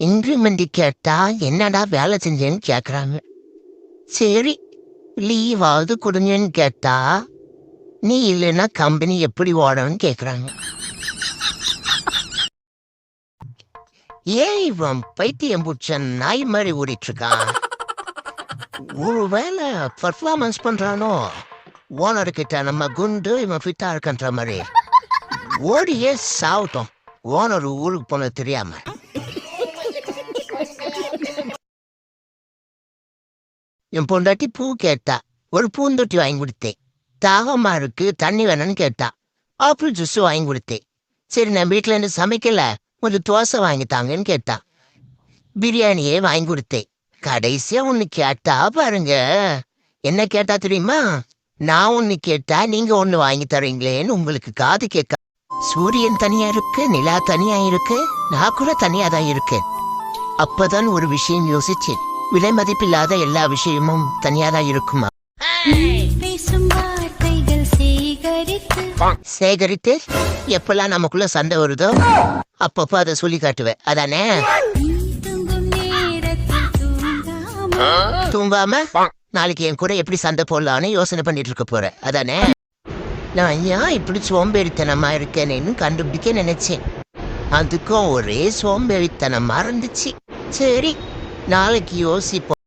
Increment கேட்டா என்னடா வேலை செஞ்சேன்னு கேக்குறாங்க. சரி லீவாவது கொடுங்கன்னு கேட்டா நீ இல்லைன்னா கம்பெனி எப்படி ஓடணும்னு கேக்குறாங்க. ஏன் இவன் பைத்தியம் பிடிச்ச நாய் மாதிரி ஓடிட்டு இருக்கான்? ஒரு வேலை பர்ஃபார்மன்ஸ் பண்றானோ ஓனர்கிட்ட நம்ம குண்டு இவன் ஃபிட்டா இருக்கன்ற மாதிரி ஓடியே சாவட்டும். ஓனர் ஊருக்கு போனது தெரியாம. என் பொண்டாட்டி பூ கேட்டா, ஒரு பூந்தொட்டி வாங்கி கொடுத்தேன். தாகமா இருக்கு தண்ணி வேணும்னு கேட்டா, ஆப்பிள் ஜூஸ் வாங்கி கொடுத்தேன். சரி நான் வீட்டுல இருந்து சமைக்கல, கொஞ்சம் தோசை வாங்கித்தாங்கன்னு கேட்டா, பிரியாணியே வாங்கி கொடுத்தேன். கடைசியா ஒண்ணு கேட்டா பாருங்க, என்ன கேட்டா தெரியுமா? நான் ஒண்ணு கேட்டா நீங்க ஒண்ணு வாங்கி தரீங்களேன்னு உங்களுக்கு காது கேட்க. சூரியன் தனியா இருக்கு, நிலா தனியா இருக்கு, நான் கூட தனியா தான் இருக்கேன். அப்பதான் ஒரு விஷயம் யோசிச்சேன், விலை மதிப்பில்லாத எல்லா விஷயமும் தனியாதான் இருக்குமா? சேகரித்து எப்பெல்லாம் நமக்குள்ள சண்டை வருதோ அப்பப்போ அதை சொல்லி காட்டுவேன். அதானே? தூங்காம நாளைக்கு என் கூட எப்படி சண்டை போடலான்னு யோசனை பண்ணிட்டு இருக்க போறேன். அதானே? நான் ஏன் இப்படி சோம்பேறித்தனமா இருக்கேன்னு கண்டுபிடிக்க நினைச்சேன். அதுக்கும் ஒரே சோம்பேறித்தனமா இருந்துச்சு. சரி நாளைக்கு யோசிப்போம்.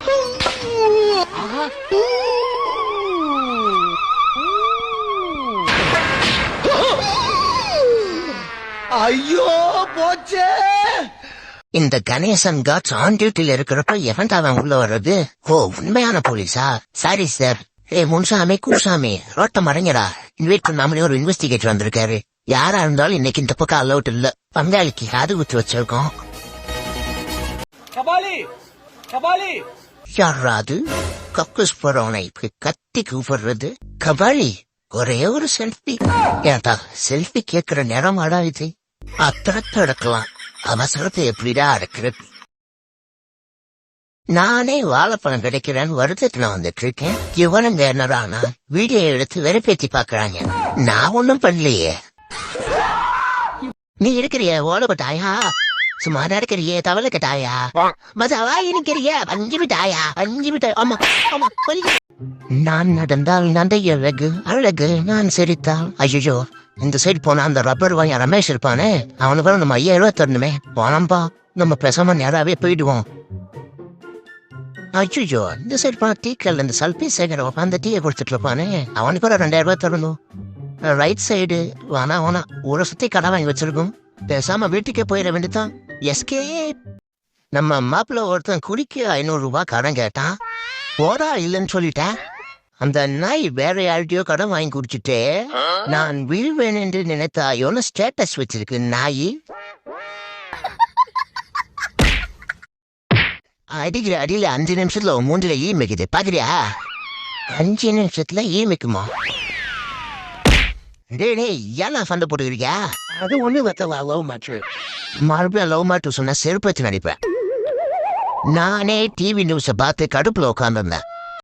ஐயோ போச்சே. இந்த கணேசன் காட்ஸ் ஆன் டியூட்டில இருக்கிறப்ப எவன் அவன் உள்ள வர்றது? ஓ உண்மையான போலீஸா? Sorry sir. முன்சாமி குருசாமி ரோட்ட மறைங்கடா. இன்வைட் பண்ணாமலே ஒரு இன்வெஸ்டிகேட்டர் வந்திருக்காரு. யாரா இருந்தாலும் இன்னைக்கு இந்த பக்கம் அலவுட் இல்ல. பங்காளிக்கு காது குத்து வச்சிருக்கோம். யாராது கக்கூஸ் போறவனை கத்தி கூப்பிடுறது? கபாலி ஒரே ஒரு செல்ஃபி. ஏட்டா செல்ஃபி கேட்கிற நேரம் ஆடாது. அத்தரத்தை அடக்கலாம், அவசரத்தை எப்படிடா அடக்கிறது? நானே வாழைப்பழம் கிடைக்கிறேன்னு வருத்தத்துல வந்துட்டு இருக்கேன். இவனுங்க என்னடானா வீடியோ எடுத்து வெறுப்பேத்தி பாக்குறாங்க. நான் ஒண்ணும் பண்ணலையே. நீ இருக்கிறிய ஓடப்பட்டாயா? சும்மா இருக்கிறியே தவளை கட்டாயா? மதாவா இருக்கிறிய பஞ்சு விட்டாயா? பஞ்சு விட்டாய். ஆமா ஆமா. நான் நடந்தால் நந்தை அழகு அழகு, நான் சிரித்தால் ஐயோ. இந்த சைடு போனா அந்த ரப்பர் வாங்க ரமேஷ் இருப்பானே, அவனுக்கு நம்ம 5000 தரணுமே. போனோம்பா நம்ம பேசாம நேராவே போயிடுவோம். ஐயோ இந்த சைடு போனா டீக்கல் இந்த சல்பி சேகர் அந்த டீயை கொடுத்துட்டு இருப்பானே, அவனுக்கு ஒரு 2000 தரணும். ரைட் சைடு வேணா வேணா ஊரை சுத்தி கடை வாங்கி வச்சிருக்கோம். பேசாம வீட்டுக்கே போயிட வேண்டியதான். எஸ்கே. நம்ம மாப்பிள்ள ஒருத்தன் குடிக்க 500 ரூபாய் கடன் கேட்டான். போடா இல்லைன்னு சொல்லிட்டேன். அந்த நாய் வேற யார்கிட்டயோ கடன் வாங்கி குடிச்சுட்டே நான் வீழ்வேன் என்று நினைத்தாயோன்னு ஸ்டேட்டஸ் வச்சிருக்கு நாய். அடிக்கிற அடியில 5 நிமிஷத்துல 3 ஈமிக்குது பாக்குறியா? 5 நிமிஷத்துல ஈமிக்குமா? ஏன்னா சண்டை போட்டுக்கிறியா? அது ஒண்ணு வத்தவா லவ் மாற்று. மறுபடியும் லவ் மாற்று சொன்னா செருப்பத்து நடிப்பேன். நானே டிவி நியூஸை பார்த்து கடுப்புல உட்காந்துருந்தேன்.